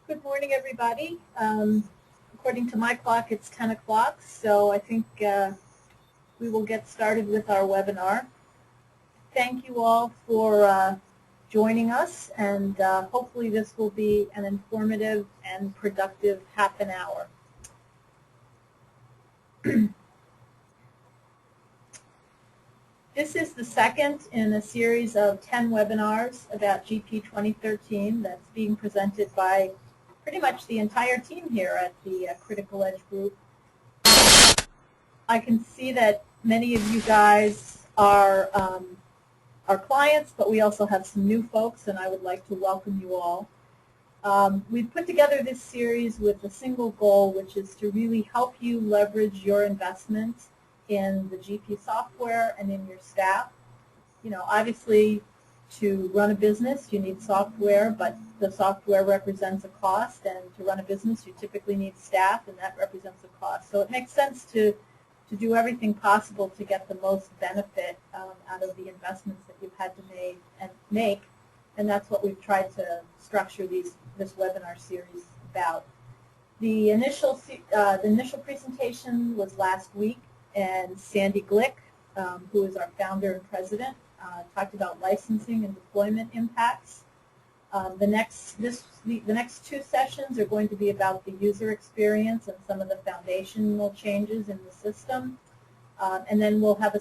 Good morning, everybody. According to my clock, it's 10 o'clock, so I think we will get started with our webinar. Thank you all for joining us, and hopefully this will be an informative and productive half an hour. This is the second in a series of 10 webinars about GP 2013 that's being presented by pretty much the entire team here at the CriticalEdge Group. I can see that many of you guys are our clients, but we also have some new folks, and I would like to welcome you all. We've put together this series with a single goal, which is to really help you leverage your investments in the GP software and in your staff. You know, obviously, to run a business, you need software, but the software represents a cost, and to run a business, you typically need staff, and that represents a cost. So it makes sense to do everything possible to get the most benefit out of the investments that you've had to make, and that's what we've tried to structure this webinar series about. The initial presentation was last week, and Sandy Glick, who is our founder and president, talked about licensing and deployment impacts. The next two sessions are going to be about the user experience and some of the foundational changes in the system. And then we'll have a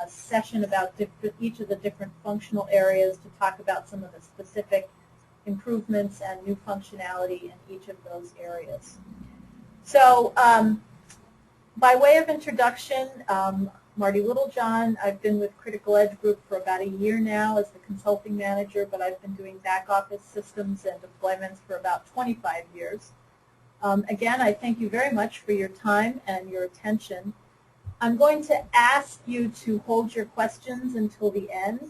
session about each of the different functional areas to talk about some of the specific improvements and new functionality in each of those areas. So by way of introduction, Marty Littlejohn. I've been with CriticalEdge Group for about a year now as the consulting manager, but I've been doing back office systems and deployments for about 25 years. Again, I thank you very much for your time and your attention. I'm going to ask you to hold your questions until the end.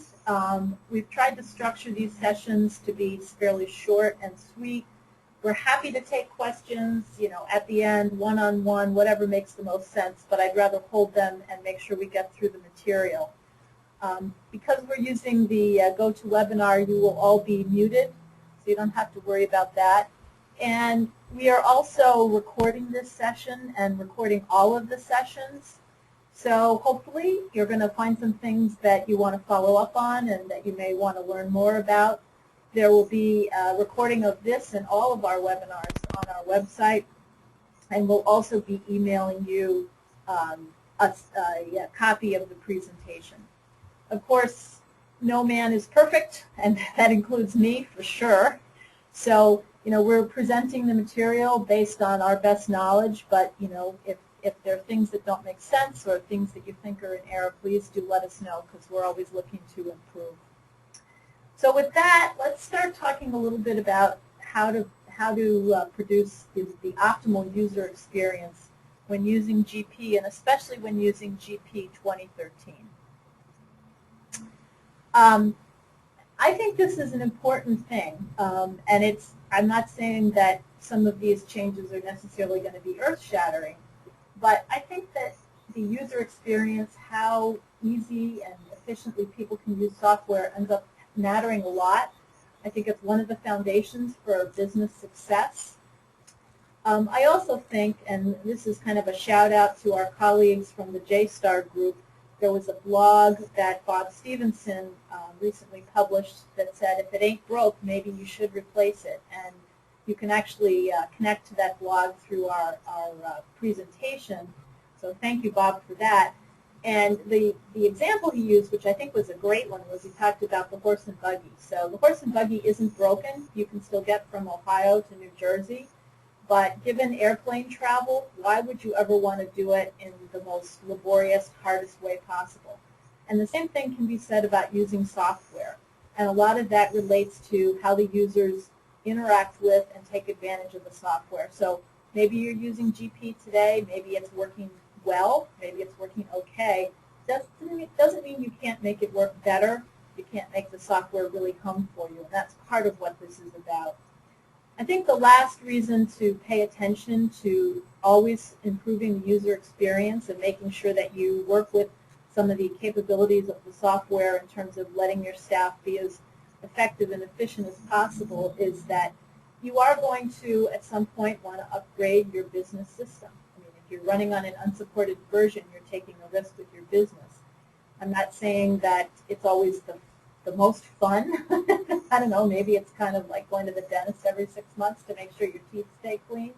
We've tried to structure these sessions to be fairly short and sweet. We're happy to take questions, you know, at the end, one-on-one, whatever makes the most sense, but I'd rather hold them and make sure we get through the material. Because we're using the GoToWebinar, you will all be muted, so you don't have to worry about that. And we are also recording this session and recording all of the sessions. So hopefully you're going to find some things that you want to follow up on and that you may want to learn more about. There will be a recording of this and all of our webinars on our website, and we'll also be emailing you a copy of the presentation. Of course, no man is perfect, and that includes me for sure. So, you know, we're presenting the material based on our best knowledge, but, you know, if there are things that don't make sense or things that you think are in error, please do let us know, because we're always looking to improve. So with that, let's start talking a little bit about how to produce the optimal user experience when using GP, and especially when using GP 2013. I think this is an important thing, and I'm not saying that some of these changes are necessarily going to be earth-shattering, but I think that the user experience, how easy and efficiently people can use software, ends up mattering a lot. I think it's one of the foundations for business success. I also think, and this is kind of a shout out to our colleagues from the JSTAR group, there was a blog that Bob Stevenson recently published that said, if it ain't broke, maybe you should replace it. And you can actually connect to that blog through our presentation. So thank you, Bob, for that. And the example he used, which I think was a great one, was he talked about the horse and buggy. So the horse and buggy isn't broken. You can still get from Ohio to New Jersey. But given airplane travel, why would you ever want to do it in the most laborious, hardest way possible? And the same thing can be said about using software. And a lot of that relates to how the users interact with and take advantage of the software. So maybe you're using GP today, maybe it's working well, maybe it's working okay. Doesn't mean you can't make it work better. You can't make the software really hum for you, and that's part of what this is about. I think the last reason to pay attention to always improving the user experience and making sure that you work with some of the capabilities of the software in terms of letting your staff be as effective and efficient as possible is that you are going to, at some point, want to upgrade your business system. I mean, if you're running on an unsupported version, you're taking a risk with your business. I'm not saying that it's always the most fun. I don't know, maybe it's kind of like going to the dentist every 6 months to make sure your teeth stay clean.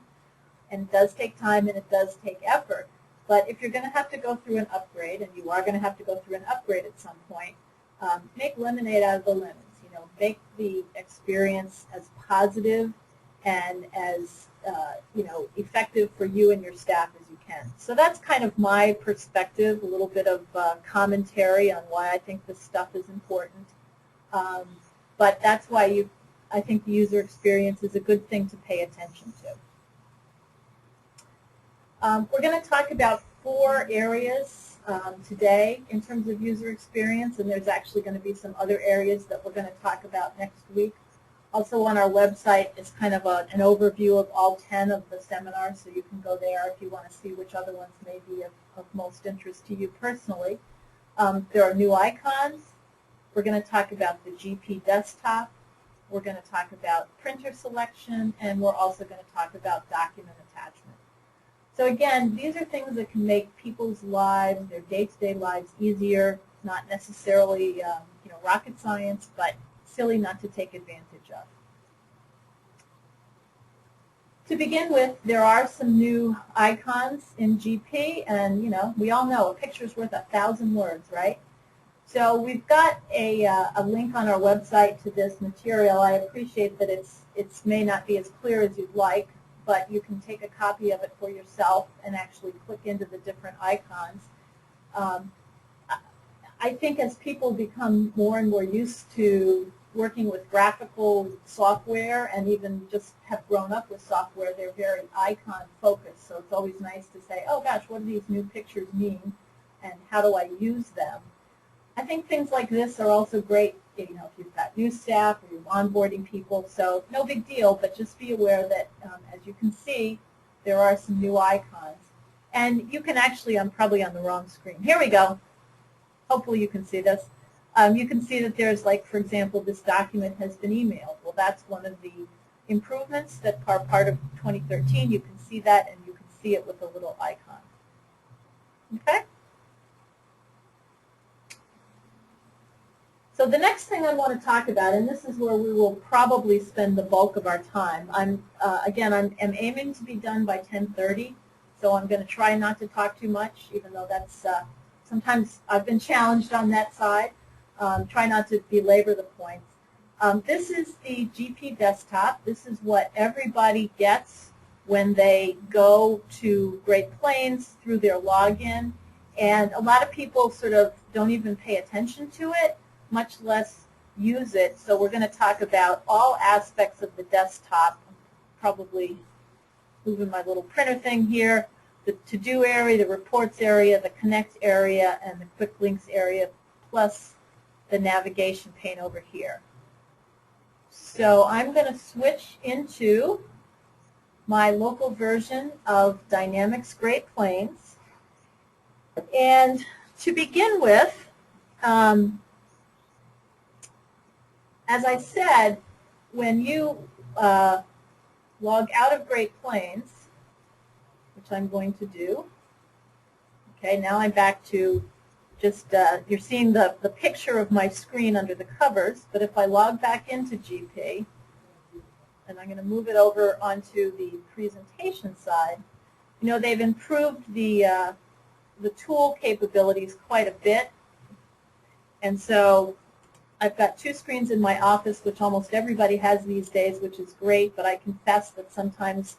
And it does take time and it does take effort. But if you're going to have to go through an upgrade, and you are going to have to go through an upgrade at some point, make lemonade out of the lemons. You know, make the experience as positive and as effective for you and your staff as you can. So that's kind of my perspective, a little bit of commentary on why I think this stuff is important. But that's why I think the user experience is a good thing to pay attention to. We're going to talk about 4 areas today in terms of user experience, and there's actually going to be some other areas that we're going to talk about next week. Also on our website is kind of an overview of all 10 of the seminars, so you can go there if you want to see which other ones may be of most interest to you personally. There are new icons. We're going to talk about the GP desktop. We're going to talk about printer selection, and we're also going to talk about document attachment. So again, these are things that can make people's lives, their day-to-day lives easier, not necessarily rocket science, but silly not to take advantage of. To begin with, there are some new icons in GP, and we all know a picture's worth 1,000 words, right? So we've got a link on our website to this material. I appreciate that it may not be as clear as you'd like, but you can take a copy of it for yourself and actually click into the different icons. I think as people become more and more used to working with graphical software and even just have grown up with software, they're very icon focused. So it's always nice to say, oh gosh, what do these new pictures mean and how do I use them? I think things like this are also great, if you've got new staff or you're onboarding people. So no big deal, but just be aware that as you can see, there are some new icons. And you can actually, I'm probably on the wrong screen. Here we go. Hopefully you can see this. You can see that there's, like, for example, this document has been emailed. Well, that's one of the improvements that are part of 2013. You can see that, and you can see it with a little icon. Okay? So the next thing I want to talk about, and this is where we will probably spend the bulk of our time. I'm aiming to be done by 10:30, so I'm going to try not to talk too much, even though that's sometimes I've been challenged on that side. Try not to belabor the points. This is the GP desktop. This is what everybody gets when they go to Great Plains through their login, and a lot of people sort of don't even pay attention to it, much less use it. So we're going to talk about all aspects of the desktop. I'm probably moving my little printer thing here. The to-do area, the reports area, the connect area, and the quick links area, plus the navigation pane over here. So I'm going to switch into my local version of Dynamics Great Plains. And to begin with, as I said, when you log out of Great Plains, which I'm going to do, okay, now I'm back to just, you're seeing the picture of my screen under the covers, but if I log back into GP, and I'm going to move it over onto the presentation side, they've improved the tool capabilities quite a bit, and so I've got 2 screens in my office, which almost everybody has these days, which is great, but I confess that sometimes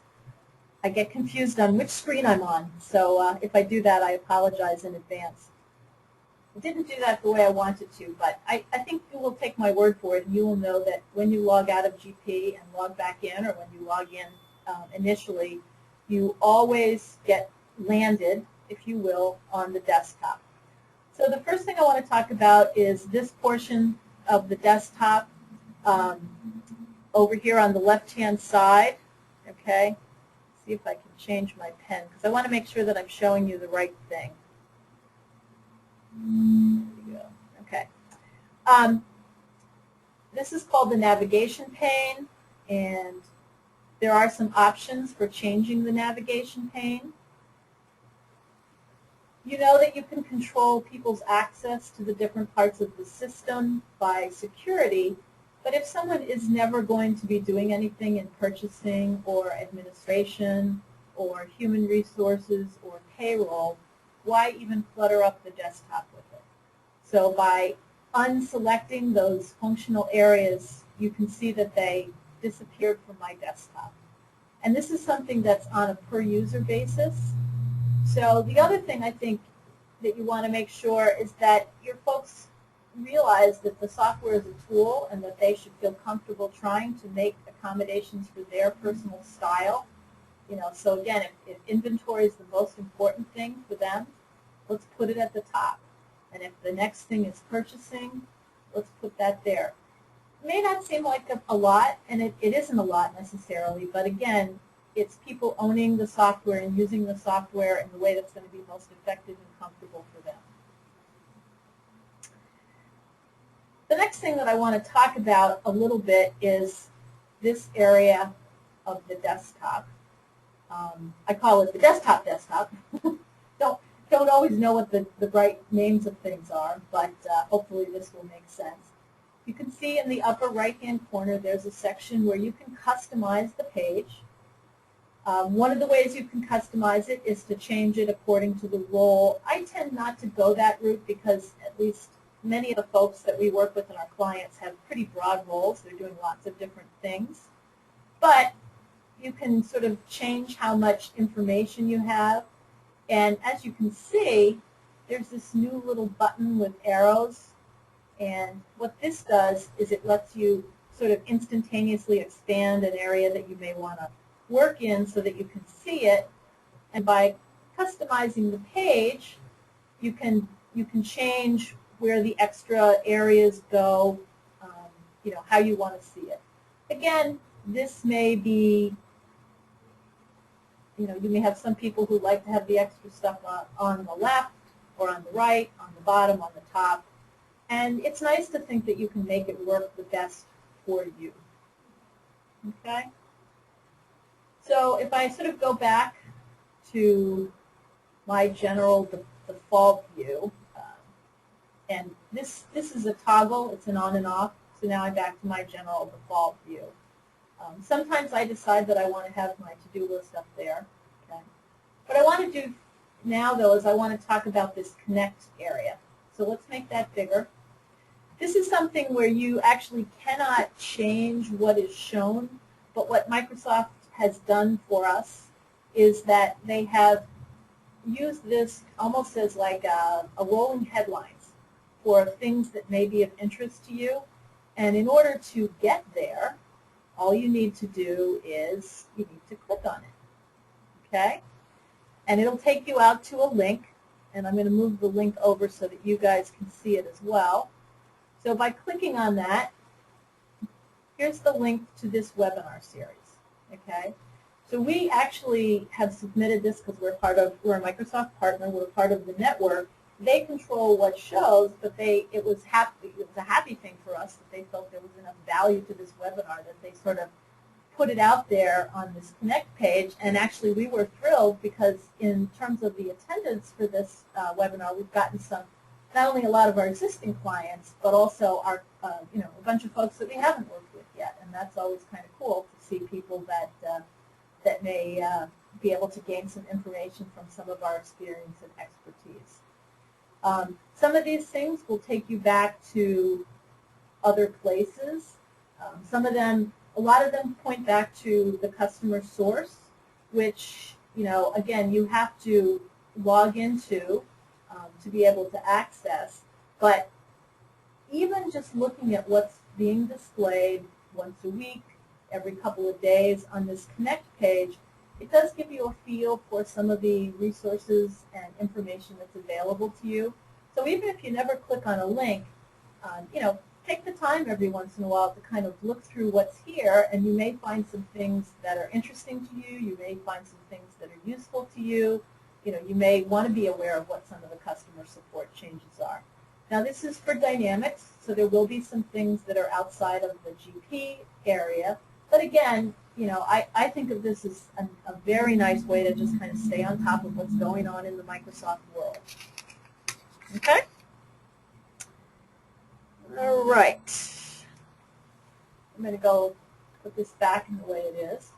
I get confused on which screen I'm on. So if I do that, I apologize in advance. I didn't do that the way I wanted to, but I think you will take my word for it, and you will know that when you log out of GP and log back in, or when you log in initially, you always get landed, if you will, on the desktop. So the first thing I want to talk about is this portion of the desktop over here on the left-hand side. Okay, see if I can change my pen, because I want to make sure that I'm showing you the right thing. There we go. Okay. This is called the navigation pane, and There are some options for changing the navigation pane. You know that you can control people's access to the different parts of the system by security, but if someone is never going to be doing anything in purchasing or administration or human resources or payroll, why even clutter up the desktop with it? So by unselecting those functional areas, you can see that they disappeared from my desktop. And this is something that's on a per user basis. So the other thing I think that you want to make sure is that your folks realize that the software is a tool and that they should feel comfortable trying to make accommodations for their personal style. So again, if inventory is the most important thing for them, let's put it at the top. And if the next thing is purchasing, let's put that there. It may not seem like a lot, and it isn't a lot necessarily, but again, it's people owning the software and using the software in the way that's going to be most effective and comfortable for them. The next thing that I want to talk about a little bit is this area of the desktop. I call it the desktop. Don't always know what the right names of things are, but hopefully this will make sense. You can see in the upper right-hand corner there's a section where you can customize the page. One of the ways you can customize it is to change it according to the role. I tend not to go that route because at least many of the folks that we work with and our clients have pretty broad roles. They're doing lots of different things. But you can sort of change how much information you have. And as you can see, there's this new little button with arrows. And what this does is it lets you sort of instantaneously expand an area that you may want to work in so that you can see it. And by customizing the page, you can change where the extra areas go, how you want to see it. Again, this may be, you may have some people who like to have the extra stuff on the left or on the right, on the bottom, on the top. And it's nice to think that you can make it work the best for you. Okay? So if I sort of go back to my general default view, and this is a toggle, it's an on and off, so now I'm back to my general default view. Sometimes I decide that I want to have my to-do list up there. Okay. What I want to do now, though, is I want to talk about this connect area. So let's make that bigger. This is something where you actually cannot change what is shown, but what Microsoft has done for us is that they have used this almost as like a rolling headlines for things that may be of interest to you. And in order to get there, all you need to do is you need to click on it. Okay? And it'll take you out to a link, and I'm going to move the link over so that you guys can see it as well. So by clicking on that, here's the link to this webinar series. Okay? So we actually have submitted this because we're a Microsoft partner, we're part of the network. They control what shows, but it was a happy thing for us that they felt there was enough value to this webinar that they sort of put it out there on this Connect page. And actually we were thrilled because in terms of the attendance for this webinar, we've gotten some, not only a lot of our existing clients, but also our, a bunch of folks that we haven't worked with yet. And that's always kind of cool to see people that may be able to gain some information from some of our experience and expertise. Some of these things will take you back to other places. Some of them, a lot of them point back to the customer source, which, again, you have to log into to be able to access. But even just looking at what's being displayed once a week, every couple of days on this Connect page, it does give you a feel for some of the resources and information that's available to you. So even if you never click on a link, take the time every once in a while to kind of look through what's here, and you may find some things that are interesting to you. You may find some things that are useful to you. You may want to be aware of what some of the customer support changes are. Now this is for Dynamics, so there will be some things that are outside of the GP area. But again, you know, I think of this as a very nice way to just kind of stay on top of what's going on in the Microsoft world. Okay? All right. I'm going to go put this back in the way it is.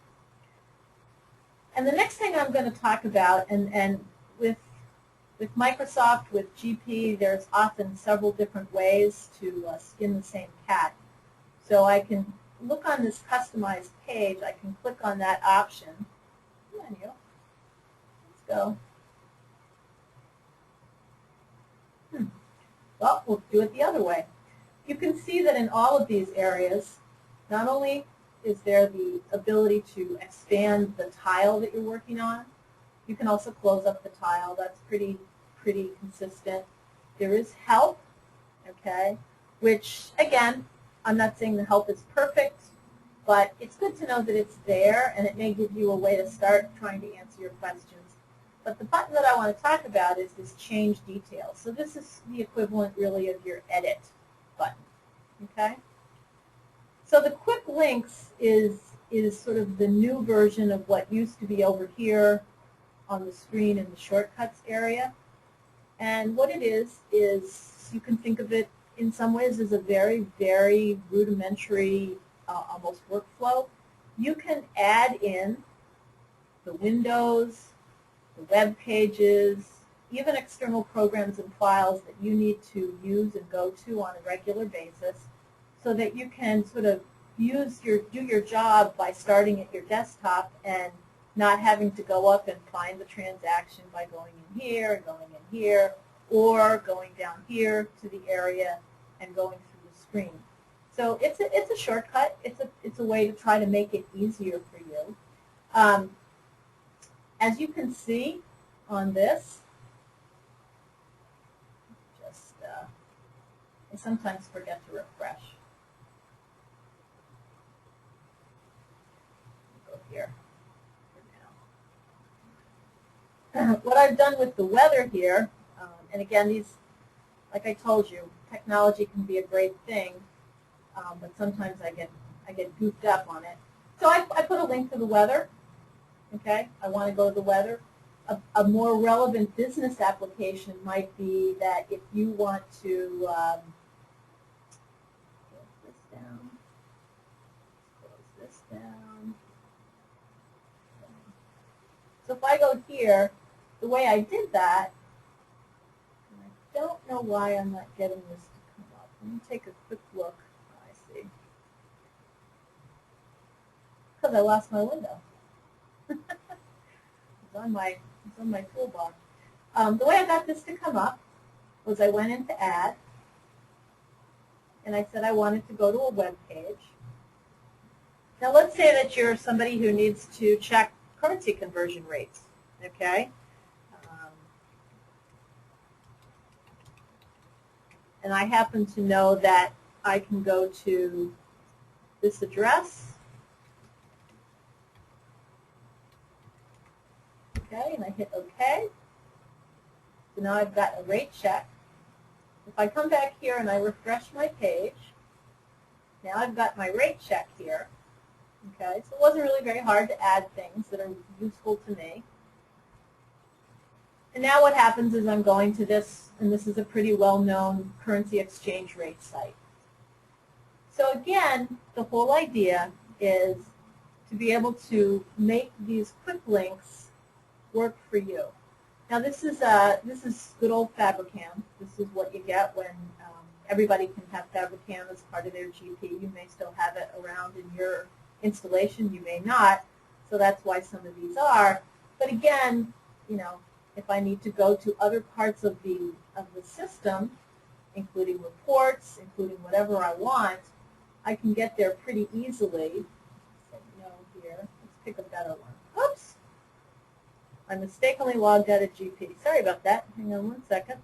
And the next thing I'm going to talk about, and with Microsoft, with GP, there's often several different ways to skin the same cat. So I can look on this customized page. I can click on that option. Come on, you. Let's go. Well, we'll do it the other way. You can see that in all of these areas, not only is there the ability to expand the tile that you're working on, you can also close up the tile. That's pretty consistent. There is help, okay, which, again, I'm not saying the help is perfect, but it's good to know that it's there, and it may give you a way to start trying to answer your questions. But the button that I want to talk about is this change details. So this is the equivalent, really, of your edit button, okay? So the quick links is sort of the new version of what used to be over here on the screen in the shortcuts area. And what it is you can think of it in some ways as a very, very rudimentary almost workflow. You can add in the windows, the web pages, even external programs and files that you need to use and go to on a regular basis, so that you can sort of do your job by starting at your desktop and not having to go up and find the transaction by going in here and going in here, or going down here to the area and going through the screen. So it's a shortcut. It's a way to try to make it easier for you. As you can see on this, just I sometimes forget to refresh. Go here for now. What I've done with the weather here, and again, these, like I told you, technology can be a great thing, but sometimes I get goofed up on it. So I put a link to the weather. Okay, I want to go to the weather. A more relevant business application might be that if you want to close this down, close this down. So if I go here, the way I did that, and I don't know why I'm not getting this to come up. Let me take a quick look. I see. Because I lost my window. It's on my toolbar. The way I got this to come up was I went into Add, and I said I wanted to go to a web page. Now let's say that you're somebody who needs to check currency conversion rates, okay? And I happen to know that I can go to this address. Okay, and I hit OK. So now I've got a rate check. If I come back here and I refresh my page, now I've got my rate check here. Okay, so it wasn't really very hard to add things that are useful to me. And now what happens is I'm going to this, and this is a pretty well-known currency exchange rate site. So again, the whole idea is to be able to make these quick links work for you. Now this is good old Fabricam. This is what you get when everybody can have Fabricam as part of their GP. You may still have it around in your installation. You may not. So that's why some of these are. But again, you know, if I need to go to other parts of the system, including reports, including whatever I want, I can get there pretty easily. So no here. Let's pick a better one. Oops. I mistakenly logged out of GP. Sorry about that. Hang on one second.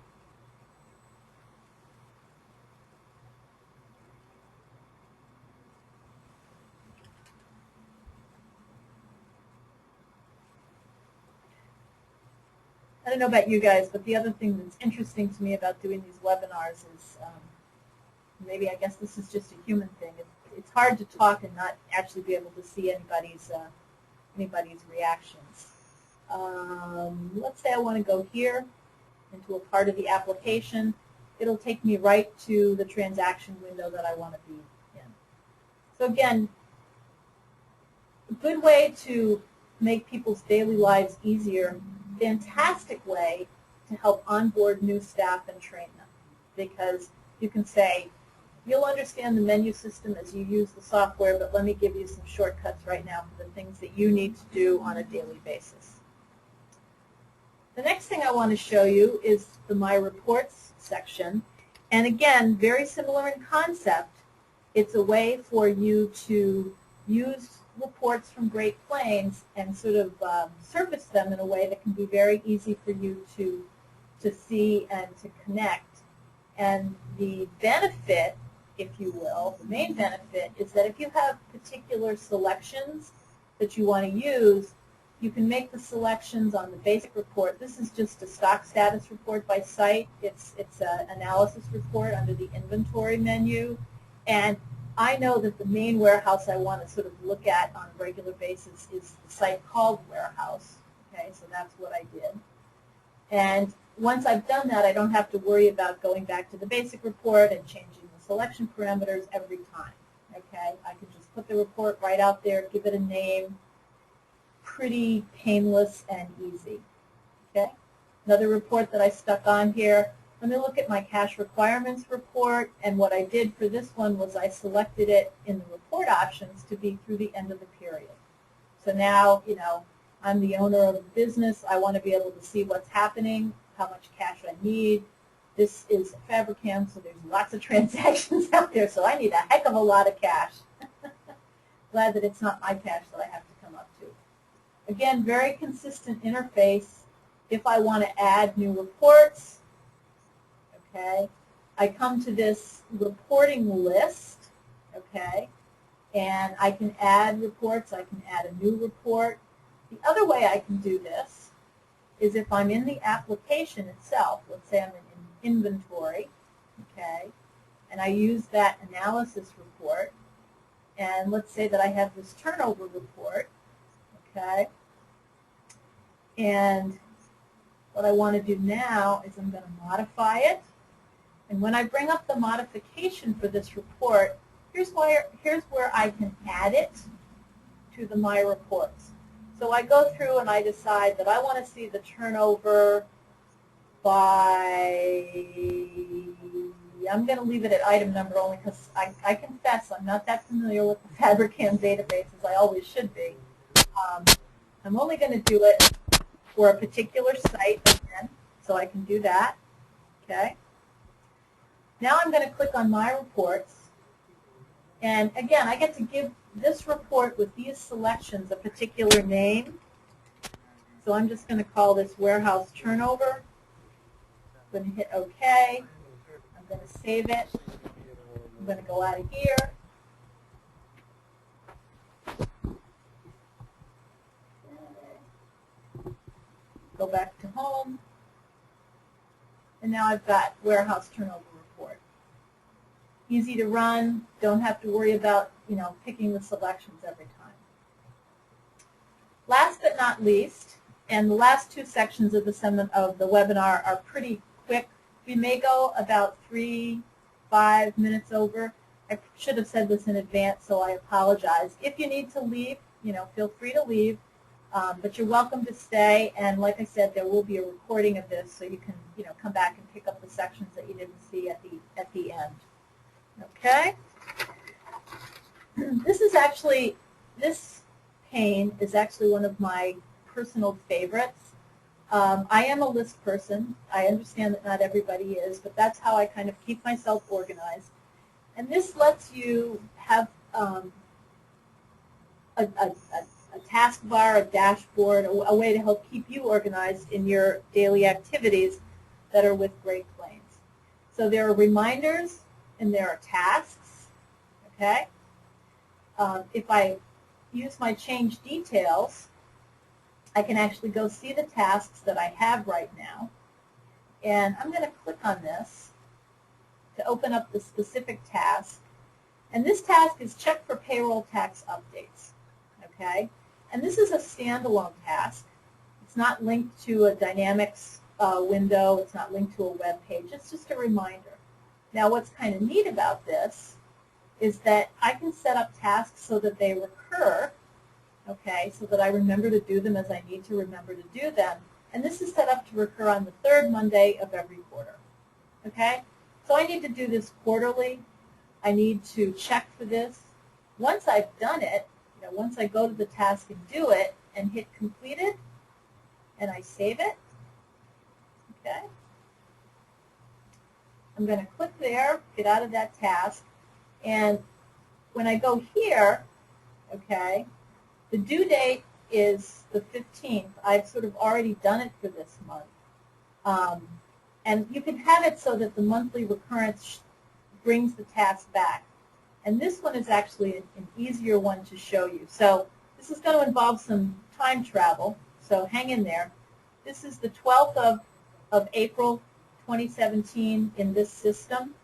I don't know about you guys, but the other thing that's interesting to me about doing these webinars is, maybe I guess this is just a human thing, it's hard to talk and not actually be able to see anybody's reactions. Let's say I want to go here into a part of the application. It'll take me right to the transaction window that I want to be in. So again, a good way to make people's daily lives easier, fantastic way to help onboard new staff and train them. Because you can say, you'll understand the menu system as you use the software, but let me give you some shortcuts right now for the things that you need to do on a daily basis. The next thing I want to show you is the My Reports section. And again, very similar in concept. It's a way for you to use reports from Great Plains and sort of surface them in a way that can be very easy for you to see and to connect. And the benefit, if you will, the main benefit is that if you have particular selections that you want to use, you can make the selections on the basic report. This is just a stock status report by site. It's an analysis report under the inventory menu. And I know that the main warehouse I want to sort of look at on a regular basis is the site called warehouse. Okay, so that's what I did. And once I've done that, I don't have to worry about going back to the basic report and changing the selection parameters every time. Okay, I can just put the report right out there, give it a name. Pretty painless and easy. Okay, another report that I stuck on here. Let me look at my cash requirements report, and what I did for this one was I selected it in the report options to be through the end of the period. So now, you know, I'm the owner of the business. I want to be able to see what's happening, how much cash I need. This is Fabricam, so there's lots of transactions out there, so I need a heck of a lot of cash. Glad that it's not my cash that I have to come up to. Again, very consistent interface. If I want to add new reports, okay, I come to this reporting list, okay, and I can add reports. I can add a new report. The other way I can do this is if I'm in the application itself, let's say I'm in inventory, okay, and I use that analysis report, and let's say that I have this turnover report, okay, and what I want to do now is I'm going to modify it, and when I bring up the modification for this report, here's where I can add it to the My Reports. So I go through and I decide that I want to see the turnover by, I'm going to leave it at item number only because I confess I'm not that familiar with the Fabricam database as I always should be. I'm only going to do it for a particular site again, so I can do that. Okay. Now I'm going to click on My Reports, and again I get to give this report with these selections a particular name. So I'm just going to call this Warehouse Turnover. I'm going to hit OK. I'm going to save it. I'm going to go out of here. Go back to home. And now I've got Warehouse Turnover Report. Easy to run. Don't have to worry about, you know, picking the selections every time. Last but not least, and the last two sections of the webinar are pretty quick. We may go about 3-5 minutes over. I should have said this in advance, so I apologize. If you need to leave, you know, feel free to leave. But you're welcome to stay, and like I said, there will be a recording of this, so you can, you know, come back and pick up the sections that you didn't see at the end. Okay. This pane is actually one of my personal favorites. I am a list person. I understand that not everybody is, but that's how I kind of keep myself organized. And this lets you have a taskbar, a dashboard, a way to help keep you organized in your daily activities that are with Great Plains. So there are reminders and there are tasks, okay? If I use my change details, I can actually go see the tasks that I have right now. And I'm going to click on this to open up the specific task. And this task is check for payroll tax updates, okay? And this is a standalone task. It's not linked to a Dynamics window. It's not linked to a web page. It's just a reminder. Now, what's kind of neat about this is that I can set up tasks so that they recur, okay, so that I remember to do them as I need to remember to do them. And this is set up to recur on the third Monday of every quarter, okay? So I need to do this quarterly. I need to check for this. Once I've done it, once I go to the task and do it and hit completed, and I save it, okay? I'm going to click there, get out of that task, and when I go here, okay, the due date is the 15th. I've sort of already done it for this month. And you can have it so that the monthly recurrence brings the task back. And this one is actually an easier one to show you. So this is going to involve some time travel, so hang in there. This is the 12th of April 2017 in this system.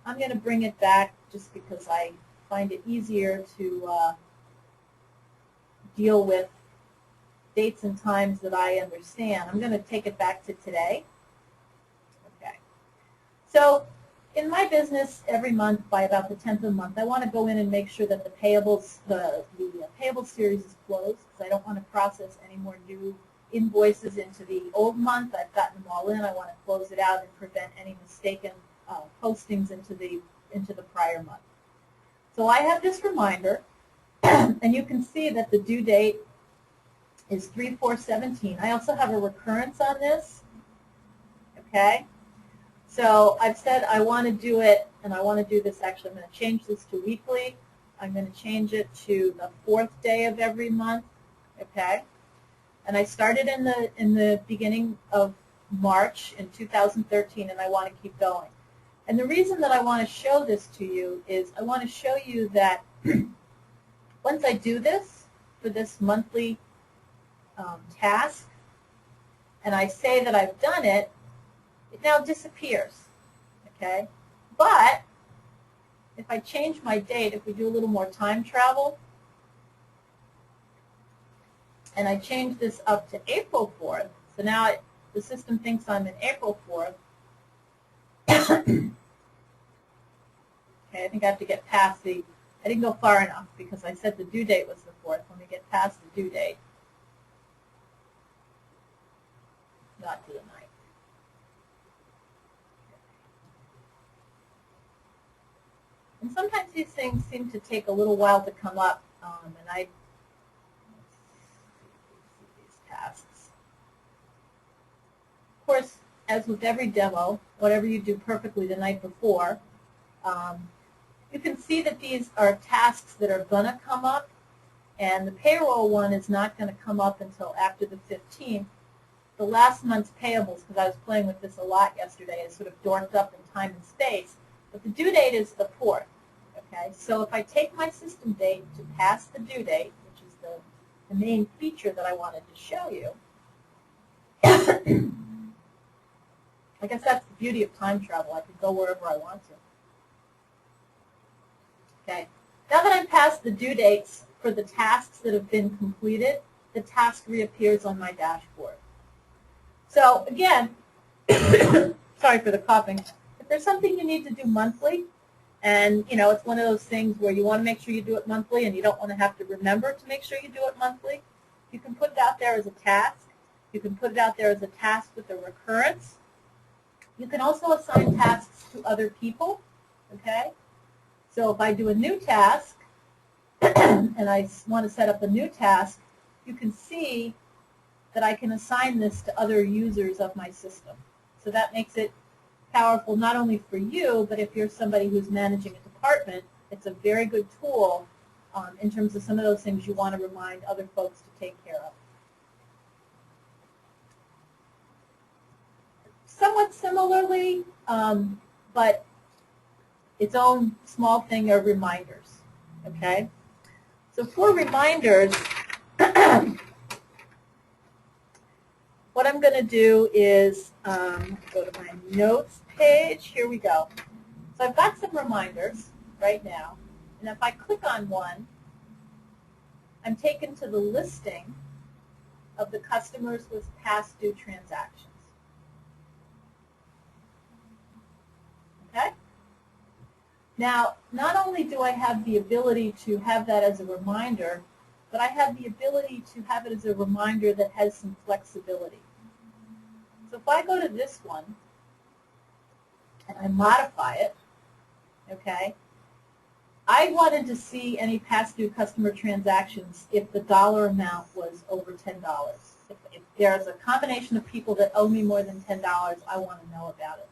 I'm going to bring it back just because I find it easier to deal with dates and times that I understand. I'm going to take it back to today. Okay. So in my business, every month by about the 10th of the month, I want to go in and make sure that the payables, the payable series is closed because I don't want to process any more new invoices into the old month. I've gotten them all in. I want to close it out and prevent any mistaken postings into the prior month. So I have this reminder, and you can see that the due date is 3/4/17. I also have a recurrence on this, okay? So I've said I want to do it, and I want to do this actually. I'm going to change this to weekly. I'm going to change it to the 4th day of every month, okay? And I started in the beginning of March in 2013, and I want to keep going. And the reason that I want to show this to you is I want to show you that once I do this for this monthly task, and I say that I've done it, it now disappears, okay? But if I change my date, if we do a little more time travel, and I change this up to April 4th, so now the system thinks I'm in April 4th. Okay, I think I have to get past I didn't go far enough because I said the due date was the 4th. Let me get past the due date. Not to the 9th. And sometimes these things seem to take a little while to come up, and let's see these tasks. Of course, as with every demo, whatever you do perfectly the night before, you can see that these are tasks that are going to come up, and the payroll one is not going to come up until after the 15th. The last month's payables, because I was playing with this a lot yesterday, is sort of dorked up in time and space, but the due date is the 4th. Okay, so if I take my system date to pass the due date, which is the main feature that I wanted to show you, I guess that's the beauty of time travel. I can go wherever I want to. Okay, now that I'm past the due dates for the tasks that have been completed, the task reappears on my dashboard. So again, sorry for the coughing. If there's something you need to do monthly, and it's one of those things where you want to make sure you do it monthly and you don't want to have to remember to make sure you do it monthly, you can put it out there as a task. You can put it out there as a task with a recurrence. You can also assign tasks to other people, okay? So if I do a new task and I want to set up a new task, you can see that I can assign this to other users of my system. So that makes it powerful not only for you, but if you're somebody who's managing a department, it's a very good tool in terms of some of those things you want to remind other folks to take care of. Somewhat similarly, but its own small thing are reminders, okay? So for reminders, what I'm going to do is go to my notes page. Here we go. So I've got some reminders, right now. And if I click on one, I'm taken to the listing of the customers with past due transactions. Okay? Now, not only do I have the ability to have that as a reminder, but I have the ability to have it as a reminder that has some flexibility. So if I go to this one and I modify it, okay, I wanted to see any past due customer transactions if the dollar amount was over $10. If there's a combination of people that owe me more than $10, I want to know about it.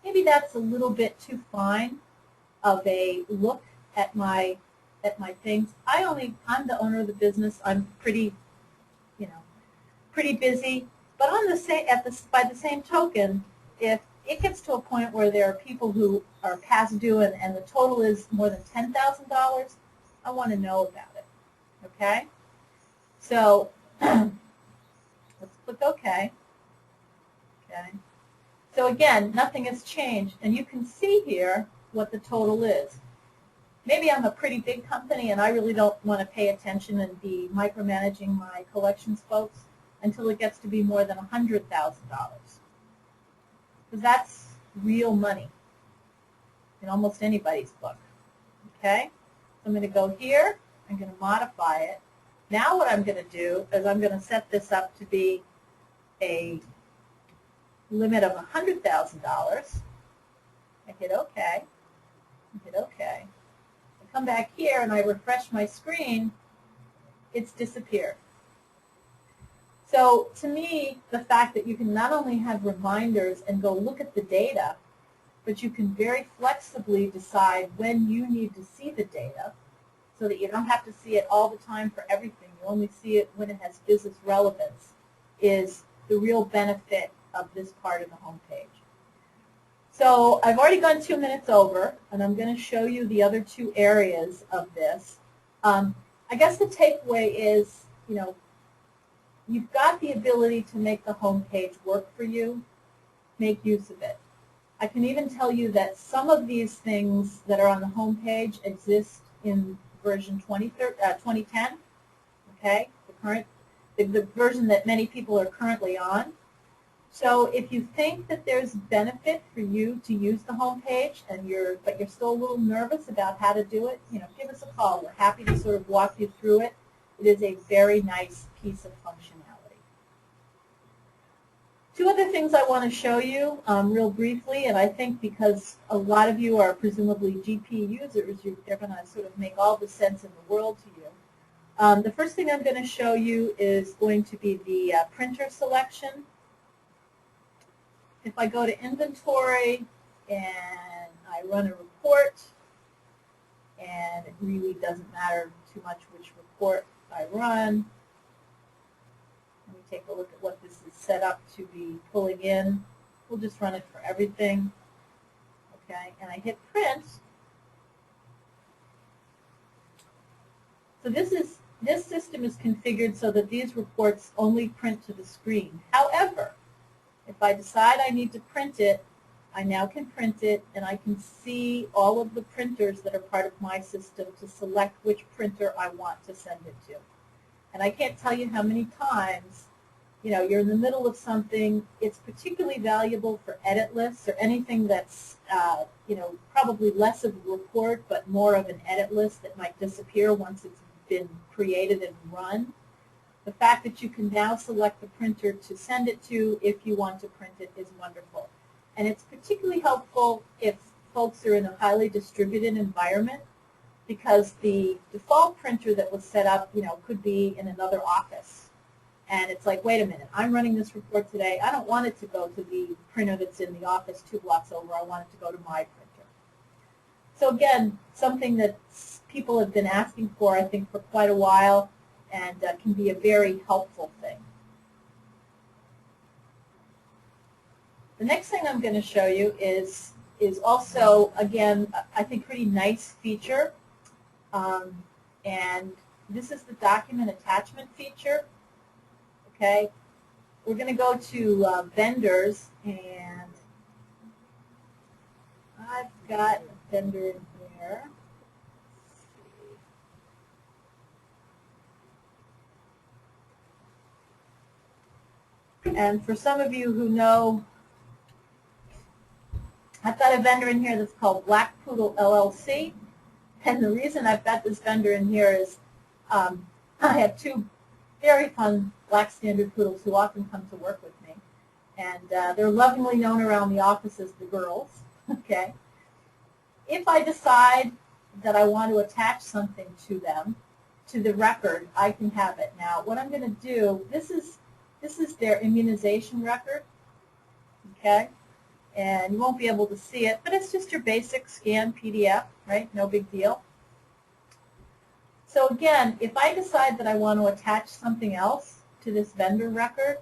Maybe that's a little bit too fine of a look at my things. I'm the owner of the business. I'm pretty busy. But on by the same token, if it gets to a point where there are people who are past due and the total is more than $10,000, I want to know about it. Okay? So let's click OK. Okay. So again, nothing has changed, and you can see here what the total is. Maybe I'm a pretty big company and I really don't want to pay attention and be micromanaging my collections folks until it gets to be more than $100,000. Because that's real money in almost anybody's book. Okay? So I'm going to go here. I'm going to modify it. Now what I'm going to do is I'm going to set this up to be a limit of $100,000. I hit OK. I hit OK. I come back here and I refresh my screen. It's disappeared. So to me, the fact that you can not only have reminders and go look at the data, but you can very flexibly decide when you need to see the data so that you don't have to see it all the time for everything. You only see it when it has business relevance is the real benefit of this part of the home page. So I've already gone 2 minutes over, and I'm going to show you the other two areas of this. I guess the takeaway is, you've got the ability to make the home page work for you. Make use of it. I can even tell you that some of these things that are on the home page exist in version 2010. Okay, the version that many people are currently on. So if you think that there's benefit for you to use the home page, but you're still a little nervous about how to do it, give us a call. We're happy to sort of walk you through it. It is a very nice piece of functionality. Two other things I want to show you real briefly, and I think because a lot of you are presumably GP users, they're going to sort of make all the sense in the world to you. The first thing I'm going to show you is going to be the printer selection. If I go to inventory and I run a report, and it really doesn't matter too much which report I run. Let me take a look at what this is set up to be pulling in. We'll just run it for everything. Okay, and I hit print. So this system is configured so that these reports only print to the screen. However, if I decide I need to print it, I now can print it, and I can see all of the printers that are part of my system to select which printer I want to send it to. And I can't tell you how many times, you're in the middle of something. It's particularly valuable for edit lists or anything that's, probably less of a report, but more of an edit list that might disappear once it's been created and run. The fact that you can now select the printer to send it to if you want to print it is wonderful. And it's particularly helpful if folks are in a highly distributed environment, because the default printer that was set up, could be in another office. And it's like, wait a minute, I'm running this report today. I don't want it to go to the printer that's in the office 2 blocks over. I want it to go to my printer. So again, something that people have been asking for, I think, for quite a while, and can be a very helpful thing. The next thing I'm going to show you is also, again, I think pretty nice feature. And this is the document attachment feature. Okay, we're going to go to vendors, and I've got a vendor in here. And for some of you who know, I've got a vendor in here that's called Black Poodle LLC. And the reason I've got this vendor in here is I have two very fun black standard poodles who often come to work with me. And they're lovingly known around the office as the girls. Okay. If I decide that I want to attach something to them, to the record, I can have it. Now, what I'm going to do, this is their immunization record, okay? And you won't be able to see it, but it's just your basic scan PDF, right? No big deal. So again, if I decide that I want to attach something else to this vendor record,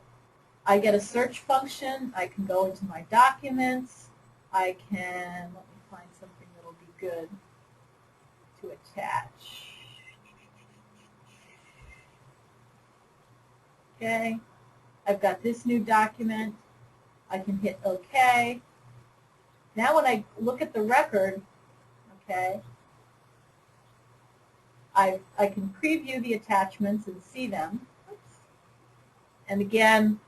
I get a search function. I can go into my documents. I can, let me find something that'll be good to attach. Okay, I've got this new document. I can hit OK. Now when I look at the record, okay, I can preview the attachments and see them. Oops. And again,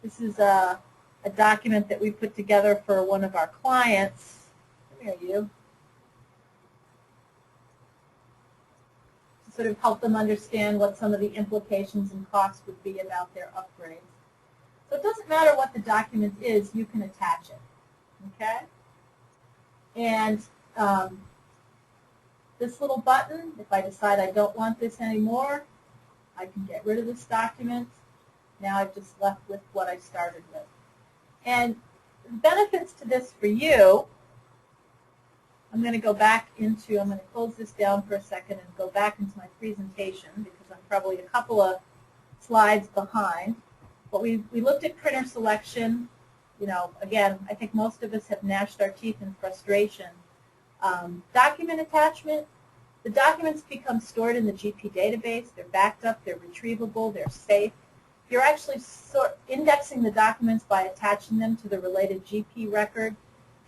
this is a document that we put together for one of our clients. Come here, you. To sort of help them understand what some of the implications and costs would be about their upgrades. So it doesn't matter what the document is, you can attach it. Okay? And this little button, if I decide I don't want this anymore, I can get rid of this document. Now I've just left with what I started with. And the benefits to this for you, I'm going to go back into, I'm going to close this down for a second and go back into my presentation because I'm probably a couple of slides behind. But we looked at printer selection. You know, again, I think most of us have gnashed our teeth in frustration. Document attachment, the documents become stored in the GP database. They're backed up, they're retrievable, they're safe. You're actually indexing the documents by attaching them to the related GP record,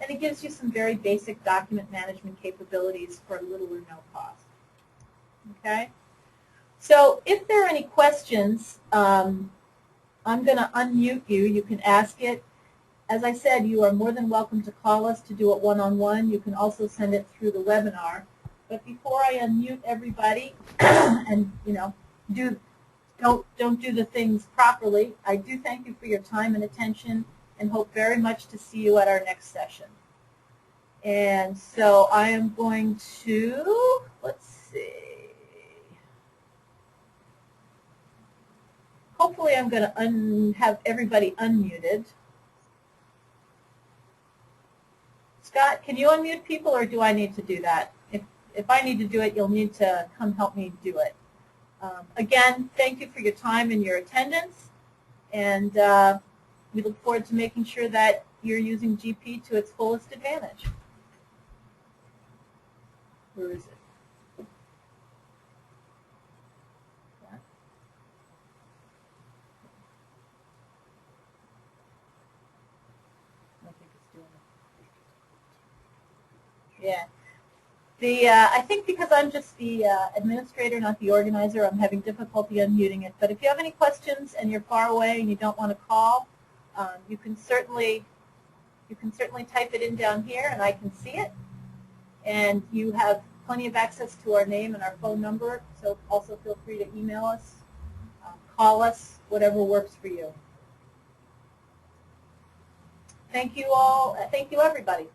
and it gives you some very basic document management capabilities for little or no cost. Okay? So if there are any questions, I'm going to unmute you. You can ask it. As I said, you are more than welcome to call us to do it one-on-one. You can also send it through the webinar. But before I unmute everybody and, you know, don't do the things properly, I do thank you for your time and attention and hope very much to see you at our next session. And so I am going to, let's see. Hopefully I'm going to have everybody unmuted. Scott, can you unmute people or do I need to do that? If I need to do it, you'll need to come help me do it. Again, thank you for your time and your attendance, and we look forward to making sure that you're using GP to its fullest advantage. Where is it? I think it's doing it. Yeah. I think because I'm just the administrator, not the organizer, I'm having difficulty unmuting it. But if you have any questions and you're far away and you don't want to call, you can certainly type it in down here and I can see it. And you have plenty of access to our name and our phone number, so also feel free to email us, call us, whatever works for you. Thank you all. Thank you, everybody.